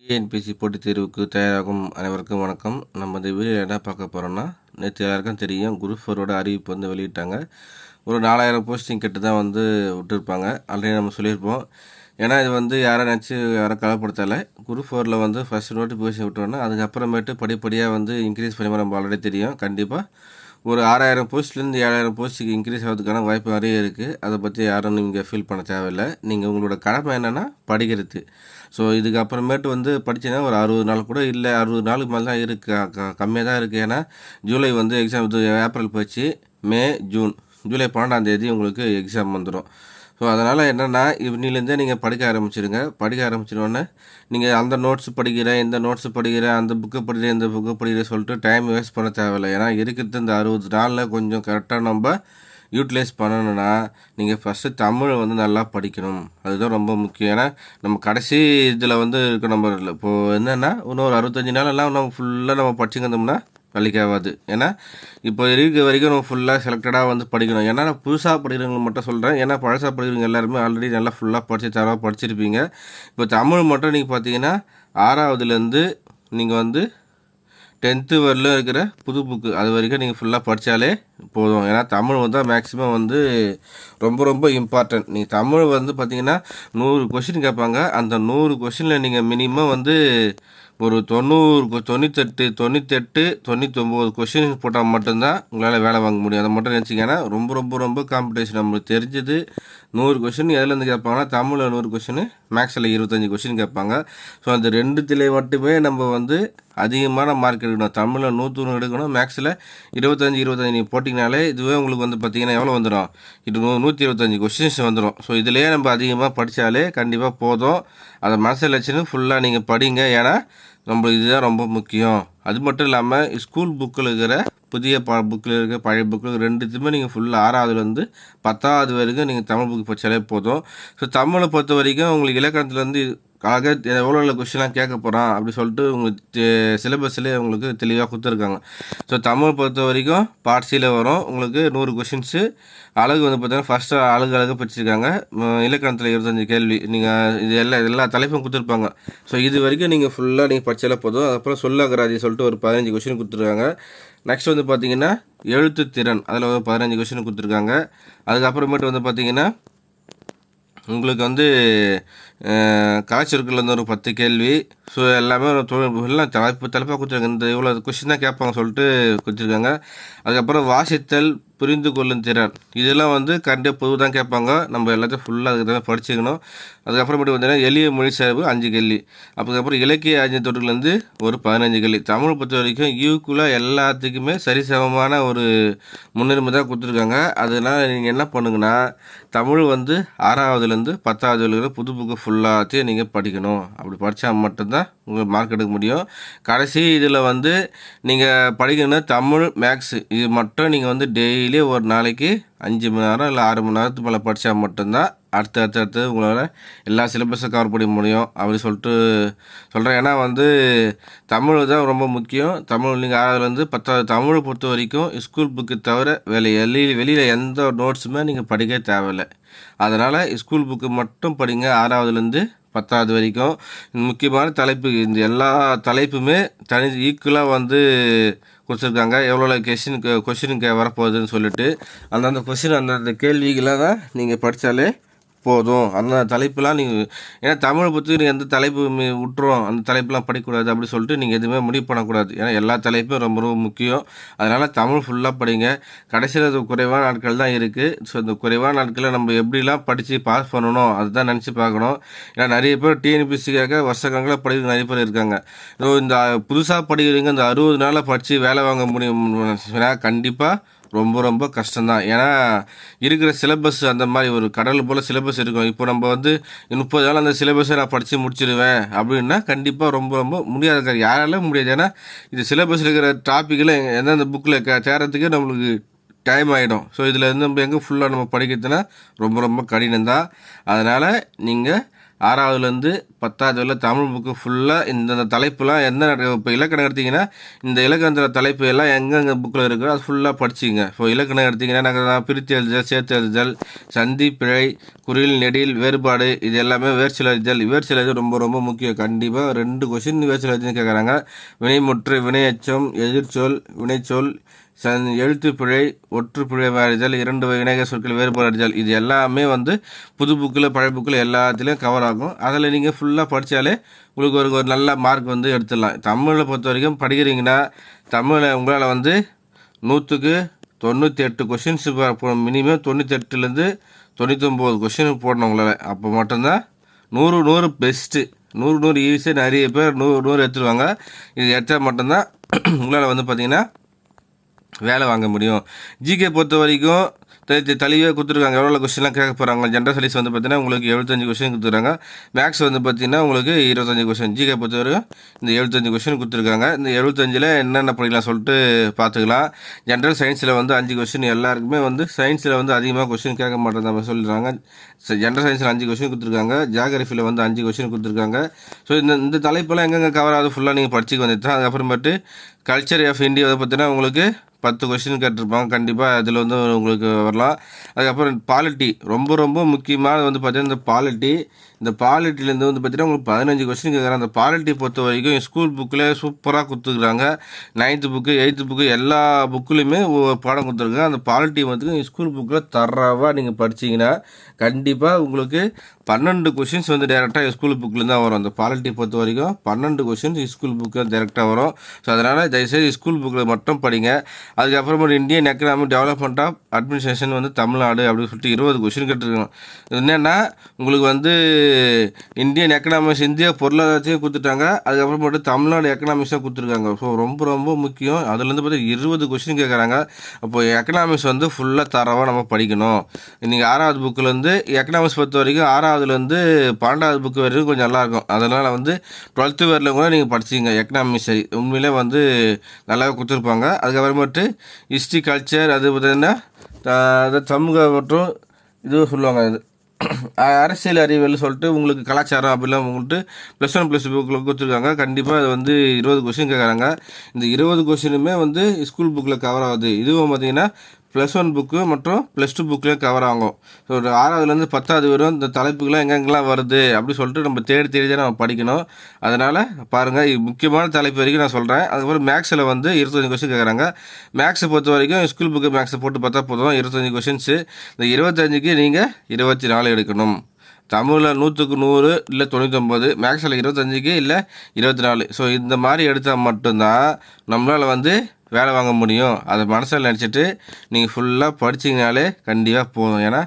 TNPSC போட்டித் தேர்வுக்கு தயாராகும் அனைவருக்கும் வணக்கம். நம்ம இந்த வீடியோவில் என்ன பார்க்க போகிறோம்னா, நேற்று எல்லாருக்கும் தெரியும் குரூப் 4 அறிவிப்பு வெளியிட்டாங்க. ஒரு 4000 போஸ்டிங் கிட்ட தான் விட்டுருப்பாங்க. ஆல்ரெடி நம்ம சொல்லியிருப்போம். ஏன்னா இது யாரும் நினச்சி யாரும் கவலைப்படுத்தலை. குரூப் 4 ஃபஸ்ட்டு நோட்டிஃபிகேஷன் விட்டோன்னா அதுக்கப்புறமேட்டு படிப்படியாக இன்க்ரீஸ் பண்ணி நம்ம ஆல்ரெடி தெரியும். கண்டிப்பாக ஒரு 6000 போஸ்ட்லேருந்து 7000 போஸ்ட்டுக்கு இன்க்ரீஸ் ஆகிறதுக்கான வாய்ப்பு நிறைய இருக்குது. அதை பற்றி யாரும் நீங்கள் ஃபீல் பண்ண தேவையில்லை. நீங்கள் உங்களோட கடமை என்னென்னா படிக்கிறது. ஸோ இதுக்கப்புறமேட்டு படித்தீங்கன்னா ஒரு 60 நாள் கூட இல்லை, 60 நாளுக்கு மேலே தான் இருக்குது, கம்மியாக தான் இருக்குது. ஏன்னா ஜூலை எக்ஸாம் ஏப்ரல் போச்சு, மே, ஜூன், ஜூலை 12ஆம் தேதி உங்களுக்கு எக்ஸாம் வந்துடும். ஸோ அதனால் என்னென்னா இன்னிலேருந்தே நீங்கள் படிக்க ஆரம்பிச்சிடுங்க. படிக்க ஆரம்பிச்சிடோன்னே நீங்கள் அந்த நோட்ஸ் படிக்கிறேன், இந்த நோட்ஸ் படிக்கிறேன், அந்த புக்கை படிக்கிறேன், இந்த புக்கை படிக்கிறேன் சொல்லிட்டு டைம் வேஸ்ட் பண்ண தேவையில்லை. ஏன்னா இருக்கிறது இந்த 60 நாளில் கொஞ்சம் கரெக்டாக நம்ம யூட்டிலைஸ் பண்ணணுன்னா நீங்கள் ஃபஸ்ட்டு தமிழை நல்லா படிக்கணும். அதுதான் ரொம்ப முக்கியம். ஏன்னா நம்ம கடைசி இதில் இருக்க நம்ம இப்போது என்னென்னா இன்னொரு 65 நாளெல்லாம் நம்ம ஃபுல்லாக நம்ம படிச்சுக்கிட்டோம்னா வேலைக்காகாது. ஏன்னா இப்போ இருக்கிற வரைக்கும் நம்ம ஃபுல்லாக செலக்டடாக படிக்கணும். ஏன்னா நான் புதுசாக படிக்கிறவங்க மட்டும் சொல்கிறேன். ஏன்னா பழசாக படிக்கிறவங்க எல்லாருமே ஆல்ரெடி நல்லா ஃபுல்லாக தரவாக படிச்சிருப்பீங்க. இப்போ தமிழ் மட்டும் நீங்கள் பார்த்தீங்கன்னா 6வதுலேருந்து நீங்கள் 10th வரலும் இருக்கிற புது புக்கு அது வரைக்கும் நீங்கள் ஃபுல்லாக படித்தாலே போதும். ஏன்னா தமிழ் தான் மேக்ஸிமம் ரொம்ப ரொம்ப இம்பார்ட்டன்ட். நீங்கள் தமிழ் பார்த்தீங்கன்னா 100 கொஷின் கேட்பாங்க. அந்த 100 கொஷினில் நீங்கள் மினிமம் ஒரு 98 99 கொஷின் போட்டால் மட்டும்தான் உங்களால் வேலை வாங்க முடியும். அதை மட்டும் நினச்சிங்கன்னா ரொம்ப ரொம்ப ரொம்ப காம்படிஷன். நம்மளுக்கு தெரிஞ்சது 100 கொஷின் எதுலேருந்து கேட்பாங்கன்னா தமிழில் 100 கொஷின், மேக்ஸில் 25 கொஷின் கேட்பாங்க. ஸோ அந்த ரெண்டுத்திலே மட்டுமே நம்ம அதிகமான மார்க் எடுக்கணும். தமிழில் 100 எடுக்கணும், மேக்ஸில் 25 நீங்கள் போட்டிங்கனாலே இதுவே உங்களுக்கு பார்த்தீங்கன்னா எவ்வளோ வந்துடும், 125 கொஷின்ஸ் வந்துடும். ஸோ இதிலேயே நம்ம அதிகமாக படித்தாலே கண்டிப்பாக போதும். அதை மனசில் வச்சுன்னு ஃபுல்லாக நீங்கள் படிங்க. ஏன்னா இதுதான் ரொம்ப முக்கியம். அது மட்டும் இல்லாமல் ஸ்கூல் புக்கில் இருக்கிற புதிய புக்கில் இருக்க பழைய புக்கில் ரெண்டுத்துமே நீங்கள் ஃபுல்லாக 6வதுலேருந்து 10வது வரைக்கும் நீங்கள் தமிழ் புக்கு படித்தாலே போதும். ஸோ தமிழை பொறுத்த வரைக்கும் உங்களுக்கு இலக்கணத்துலேருந்து எவ்வளோ கொஸ்டின்லாம் கேட்க போகிறான் அப்படி சொல்லிட்டு உங்களுக்கு சிலபஸ்லேயே உங்களுக்கு தெளிவாக கொடுத்துருக்காங்க. ஸோ தமிழ் பொறுத்த வரைக்கும் பார்ட் சியில் வரும் உங்களுக்கு 100 கொஷின்ஸு. அழகு பார்த்தீங்கன்னா ஃபஸ்ட்டு அழகு பிரிச்சிருக்காங்க. இலக்கணத்தில் 25 கேள்வி. நீங்கள் இது எல்லா தலைப்பும் கொடுத்துருப்பாங்க. ஸோ இது வரைக்கும் நீங்கள் ஃபுல்லாக நீங்கள் படித்தாலே போதும். அப்புறம் சொல்லகராதி சொல்லிட்டு ஒரு 15 கொஷின் கொடுத்துருக்காங்க. நெக்ஸ்ட் பார்த்தீங்கன்னா எழுத்து திறன், அதில் ஒரு 15 கொஷின் கொடுத்துருக்காங்க. அதுக்கப்புறமேட்டு பார்த்தீங்கன்னா உங்களுக்கு கலாச்சாரத்தில் ஒரு 10 கேள்வி. ஸோ எல்லாமே எல்லாம் தலைப்பாக கொடுத்துருக்காங்க. இந்த இவ்வளோ கொஷின் தான் கேட்பாங்க சொல்லிட்டு கொடுத்துருக்காங்க. அதுக்கப்புறம் வாசித்தல், புரிந்து கொள்ளும் திறன், இதெல்லாம் கண்டிப்பாக பொது தான் கேட்பாங்க. நம்ம எல்லாத்தையும் ஃபுல்லாக அதுக்கு தான் படிச்சுக்கணும். அதுக்கப்புறமேட்டு பார்த்தீங்கன்னா எளிய மொழி சார்பு 5 கேள்வி. அதுக்கப்புறம் இலக்கிய ஆய்வு தொடர்லேருந்து ஒரு 15 கேள்வி. தமிழ் பொறுத்த வரைக்கும் ஈக்குவலாக எல்லாத்துக்குமே சரிசமமான ஒரு முன்னுரிமை தான் கொடுத்துருக்காங்க. அதனால் நீங்கள் என்ன பண்ணுங்கன்னா தமிழ் 6வதுலேருந்து 10வது வரைக்கும் புது புக்கு ஃபுல்லாத்தையும் நீங்கள் படிக்கணும். அப்படி படித்தா மட்டும்தான் உங்களுக்கு மார்க் எடுக்க முடியும். கடைசி இதில் நீங்கள் படிக்கணும் தமிழ், மேக்ஸு, இது மட்டும் நீங்கள் டெய்லி ஒரு நாளைக்கு 5 மணி நேரம் இல்லை 6 மணி நேரத்துக்கு மேலே படித்தா மட்டும்தான் அடுத்து உங்களால் எல்லா சிலபஸும் கவர் பண்ண முடியும் அப்படி சொல்லிட்டு சொல்கிறேன். ஏன்னா தமிழ் தான் ரொம்ப முக்கியம். தமிழ் நீங்கள் 6வதுலேருந்து 10வது தமிழை பொறுத்த வரைக்கும் ஸ்கூல் புக்கு தவிர வெளியில் எந்த நோட்ஸுமே நீங்கள் படிக்க தேவையில்லை. அதனால் ஸ்கூல் புக்கு மட்டும் படிங்க 6வதுலேருந்து 10வது வரைக்கும். முக்கியமான தலைப்பு இந்த எல்லா தலைப்புமே ஈக்குவலாக கொடுத்துருக்காங்க. எவ்வளோ கொஷினுக்கு வரப்போகுதுன்னு சொல்லிட்டு அந்தந்த கொஷின் அந்தந்த கேள்விகளை தான் நீங்கள் படித்தாலே போதும். அந்த தலைப்புலாம் நீங்கள் ஏன்னா தமிழை பற்றி நீங்கள் எந்த தலைப்பு விட்டுரும் அந்த தலைப்புலாம் படிக்கக்கூடாது அப்படி சொல்லிட்டு நீங்கள் எதுவுமே முடிவு பண்ணக்கூடாது. ஏன்னா எல்லா தலைப்பும் ரொம்ப ரொம்ப முக்கியம். அதனால் தமிழ் ஃபுல்லாக படிங்க. கடைசியில் குறைவான நாட்கள் தான் இருக்குது. ஸோ இந்த குறைவான நாட்களில் நம்ம எப்படிலாம் படித்து பாஸ் பண்ணணும் அதுதான் நினச்சி பார்க்கணும். ஏன்னா நிறைய பேர் டிஎன்பிஎஸ்சிக்காக வருஷக்கணக்கில் படிக்கிற நிறைய பேர் இருக்காங்க. ஸோ இந்த புதுசாக படிக்கிறவங்க இந்த 60 நாளில் படித்து வேலை வாங்க முடியும் கண்டிப்பாக ரொம்ப ரொம்ப கஷ்டம்தான். ஏன்னா இருக்கிற சிலபஸ் அந்த மாதிரி ஒரு கடல் போல் சிலபஸ் இருக்கும். இப்போ நம்ம 30 நாள் அந்த சிலபஸை நான் படித்து முடிச்சிடுவேன் அப்படின்னா கண்டிப்பாக ரொம்ப ரொம்ப முடியாது, யாராலும் முடியாது. ஏன்னா இது சிலபஸில் இருக்கிற டாப்பிக்கில் எந்தெந்த புக்கில் தேர்றதுக்கே நம்மளுக்கு டைம் ஆகிடும். ஸோ இதில் நம்ம எங்கே ஃபுல்லாக நம்ம படிக்கிறதுனா ரொம்ப ரொம்ப கடினம் தான். அதனால் நீங்கள் 6வதுலேருந்து 10வது வரையில தமிழ் புக்கு ஃபுல்லாக இந்த தலைப்புலாம் என்ன இப்போ இலக்கணம் எடுத்திங்கன்னா இந்த இலக்கணத்தில் தலைப்பு எல்லாம் எங்கெங்கே புக்கில் இருக்கோ அது ஃபுல்லாக படிச்சிங்க. இப்போ இலக்கணம் எடுத்திங்கன்னா நாங்கள் பிரித்து எழுதுதல், சேர்த்து எழுதுதல், சந்தி, பிழை, குறில், நெடில், வேறுபாடு, இது எல்லாமே வேர்ச்சொல் அறிதல். வேர்ச்சொல் அறிதல் ரொம்ப ரொம்ப முக்கியம். கண்டிப்பாக 2 கொஷின் வேர்ச்சொல் அறிதல் கேட்குறாங்க. வினைமுற்று, வினையச்சம், எதிர்ச்சொல், வினைச்சொல், எழுத்து பிழை, ஒற்று பிழை அறிதல், 2 வினைக சொற்கள் வேறுபாடு அறிதல், இது எல்லாமே வந்து புது புக்கில் பழைய புக்கில் எல்லாத்துலேயும் கவர் ஆகும். அதில் நீங்கள் ஃபுல்லாக படித்தாலே உங்களுக்கு ஒரு நல்ல மார்க் வந்து எடுத்துடலாம். தமிழை பொறுத்த வரைக்கும் படிக்கிறீங்கன்னா தமிழை உங்களால் வந்து 100க்கு 98 கொஷின்ஸ் மினிமம் 98லேருந்து 99 கொஷின் போடணும் உங்களால். அப்போ மட்டும்தான் 100 பெஸ்ட்டு. 100 ஈஸியாக நிறைய பேர் 100 எடுத்துருவாங்க. இது எடுத்தால் மட்டும்தான் உங்களால் வந்து பார்த்திங்கன்னா வேலை வாங்க முடியும். ஜிகே பொறுத்த வரைக்கும் தெளிவாக கொடுத்துருக்காங்க. எவ்வளோ கொஸ்டின்லாம் கேட்க போகிறாங்க. ஜென்ரல் ஸ்டடீஸ் வந்து பார்த்தீங்கன்னா உங்களுக்கு 75 கொஸ்டின் கொடுத்துருக்காங்க. மேக்ஸ் வந்து பார்த்தீங்கன்னா உங்களுக்கு 25 கொஸ்டின். ஜிகே பொறுத்த வரைக்கும் இந்த 75 கொஸ்டின் கொடுத்துருக்காங்க. இந்த 75ல் என்னென்ன படிக்கலாம் சொல்லிட்டு பார்த்துக்கலாம். ஜென்ரல் சயின்ஸில் வந்து 5 கொஸ்டின். எல்லாருக்குமே வந்து சயின்ஸில் வந்து அதிகமாக கொஸ்டின் கேட்க மாட்டேன் நம்ம சொல்லிடுறாங்க. ஜென்ரல் சயின்ஸில் 5 கொஸ்டின் கொடுத்துருக்காங்க. ஜியாகிரஃபியில் வந்து 5 கொஸ்டின் கொடுத்துருக்காங்க. ஸோ இந்த தலைப்பெல்லாம் எங்கெங்கே கவர் ஆகுது ஃபுல்லாக நீங்கள் படிச்சுக்க வந்துட்டு அதுக்கப்புறமேட்டு கல்ச்சர் ஆஃப் இந்தியா வந்து பார்த்தீங்கன்னா உங்களுக்கு 10 கொஸ்டின் கேட்டிருப்பாங்க. கண்டிப்பாக அதில் வந்து உங்களுக்கு வரலாம். அதுக்கப்புறம் பாலிட்டி ரொம்ப ரொம்ப முக்கியமாக வந்து பார்த்தீங்கன்னா இந்த பாலிட்டிலேருந்து வந்து பார்த்தீங்கன்னா உங்களுக்கு 15 கொஸ்டின் கேட்குறாங்க. அந்த பாலிட்டி பொறுத்த வரைக்கும் ஸ்கூல் புக்கில் சூப்பராக கொடுத்துருக்குறாங்க. 9th புக்கு 8th புக்கு எல்லா புக்குலையுமே பாடம் கொடுத்துருக்காங்க. அந்த பாலிட்டி வந்து ஸ்கூல் புக்கில் தரவாக நீங்கள் படிச்சிங்கன்னா கண்டிப்பாக உங்களுக்கு 12 கொஷின்ஸ் வந்து டேரெக்டாக ஸ்கூல் புக்கில் தான் வரும். அந்த பாலிட்டி பொறுத்த வரைக்கும் 12 கொஷின்ஸ் ஸ்கூல் புக்கில் டேரெக்டாக வரும். ஸோ அதனால் தயவுசெய்து ஸ்கூல் புக்கில் மட்டும் படிங்க. அதுக்கப்புறமா Indian economic development of administration வந்து தமிழ்நாடு அப்படின்னு சொல்லிட்டு 20 கொஷின் கேட்டுருக்கோம். என்னென்னா உங்களுக்கு வந்து இந்தியன் எக்கனாமிக்ஸ் இந்தியா பொருளாதாரத்தையும் கொடுத்துட்டாங்க. அதுக்கப்புறம் மட்டும் தமிழ்நாடு எக்கனாமிக்ஸாக கொடுத்துருக்காங்க. ஸோ ரொம்ப ரொம்ப முக்கியம். அதுலேருந்து பார்த்தா 20 கொஷின் கேட்குறாங்க. அப்போ எக்கனாமிக்ஸ் வந்து ஃபுல்லாக தரவாக நம்ம படிக்கணும். இன்றைக்கி 6வது புக்கில் வந்து எக்கனாமிக்ஸ் பொறுத்த வரைக்கும் 6வதுலேருந்து 12வது புக்கு வரைக்கும் கொஞ்சம் நல்லாயிருக்கும். அதனால் வந்து 12th வரையிலும் கூட நீங்கள் படிச்சிங்க எக்கனாமிக்ஸ் சரி உண்மையிலே வந்து நல்லாவே கொடுத்துருப்பாங்க. அதுக்கப்புறமேட்டு ஹிஸ்ட்ரி, கல்ச்சர், அது பார்த்திங்கன்னா சமூக மற்றும் இதுவும் சொல்லுவாங்க. இது அரசியல் அறிவியல் சொல்லிட்டு உங்களுக்கு கலாச்சாரம் அப்படிலாம் உங்கள்கிட்ட +1 +2 புக்கில் கொடுத்துருக்காங்க. கண்டிப்பாக அது வந்து 20 கொஸ்டின் கேட்குறாங்க. இந்த 20 கொஸ்டினுமே வந்து ஸ்கூல் புக்கில் கவர் ஆகுது. இதுவும் பார்த்திங்கன்னா +1 புக்கு மற்றும் +2 புக்லேயும் கவர் ஆகும். ஸோ 6வதுலேருந்து 10வது வரும் இந்த தலைப்புகள்லாம் எங்கெங்கெல்லாம் வருது அப்படி சொல்லிட்டு நம்ம தேடி தான் நம்ம படிக்கணும். அதனால் பாருங்கள் முக்கியமான தலைப்பு வரைக்கும் நான் சொல்கிறேன். அதுக்கப்புறம் மேக்ஸில் வந்து 25 கொஸ்டின் கேட்குறாங்க. மேக்ஸை பொறுத்த வரைக்கும் ஸ்கூல் புக்கு மேக்ஸை போட்டு பார்த்தா போதும் 25 கொஸ்டின்ஸு. இந்த 25க்கு நீங்கள் 24 எடுக்கணும். தமிழில் 100க்கு 100 இல்லை 99, மேக்ஸில் 25க்கு இல்லை 24. ஸோ இந்த மாதிரி எடுத்தால் மட்டும்தான் நம்மளால் வந்து வேலை வாங்க முடியும். அதை மனசில் நினச்சிட்டு நீங்கள் ஃபுல்லாக படிச்சிங்கனாலே கண்டிப்பாக போதும். ஏன்னா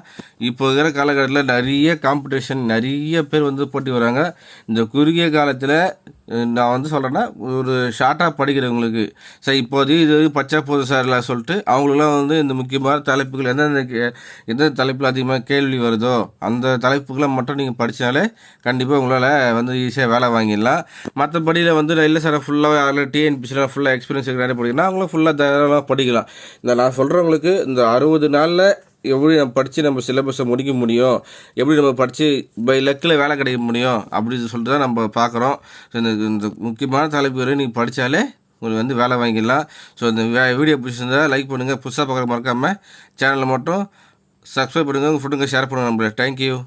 இப்போ இருக்கிற காலகட்டத்தில் நிறைய காம்படிஷன், நிறைய பேர் வந்து போட்டி வராங்க. இந்த குறுகிய காலத்தில் நான் வந்து சொல்கிறேன்னா ஒரு ஷார்ட்டாக படிக்கிறவங்களுக்கு சார் இப்போதைக்கு இது பச்சை போதும் சார்லாம் சொல்லிட்டு அவங்களுக்குலாம் வந்து இந்த முக்கியமான தலைப்புகள் எந்த தலைப்பில் அதிகமாக கேள்வி வருதோ அந்த தலைப்புகளை மட்டும் நீங்கள் படித்தாலே கண்டிப்பாக உங்களால் வந்து ஈஸியாக வேலை வாங்கிடலாம். மற்றபடியில் வந்து இல்லை சார் ஃபுல்லாக அதில் டிஎன்பிசியில் ஃபுல்லாக எக்ஸ்பீரியன்ஸ் நிறைய படிக்கணும் அவங்களும் ஃபுல்லாக தாராளமாக படிக்கலாம். இந்த நான் சொல்கிறவங்களுக்கு இந்த 60 நாளில் எப்படி நம்ம படித்து நம்ம சிலபஸை முடிக்க முடியும், எப்படி நம்ம படித்து பை லக்கில் வேலை கிடைக்க முடியும் அப்படின்னு சொல்லிட்டு தான் நம்ம பார்க்குறோம். ஸோ இந்த முக்கியமான தலைப்பு வரை நீங்கள் படித்தாலே உங்களுக்கு வந்து வேலை வாங்கிடலாம். ஸோ இந்த வீடியோ பிடிச்சிருந்தா லைக் பண்ணுங்கள். புதுசாக பார்க்குற மறக்காமல் சேனலில் மட்டும் சப்ஸ்கிரைப் பண்ணுங்கள். உங்கள் ஃப்ரெண்டுங்க ஷேர் பண்ணுங்கள். நம்மள தேங்க்யூ.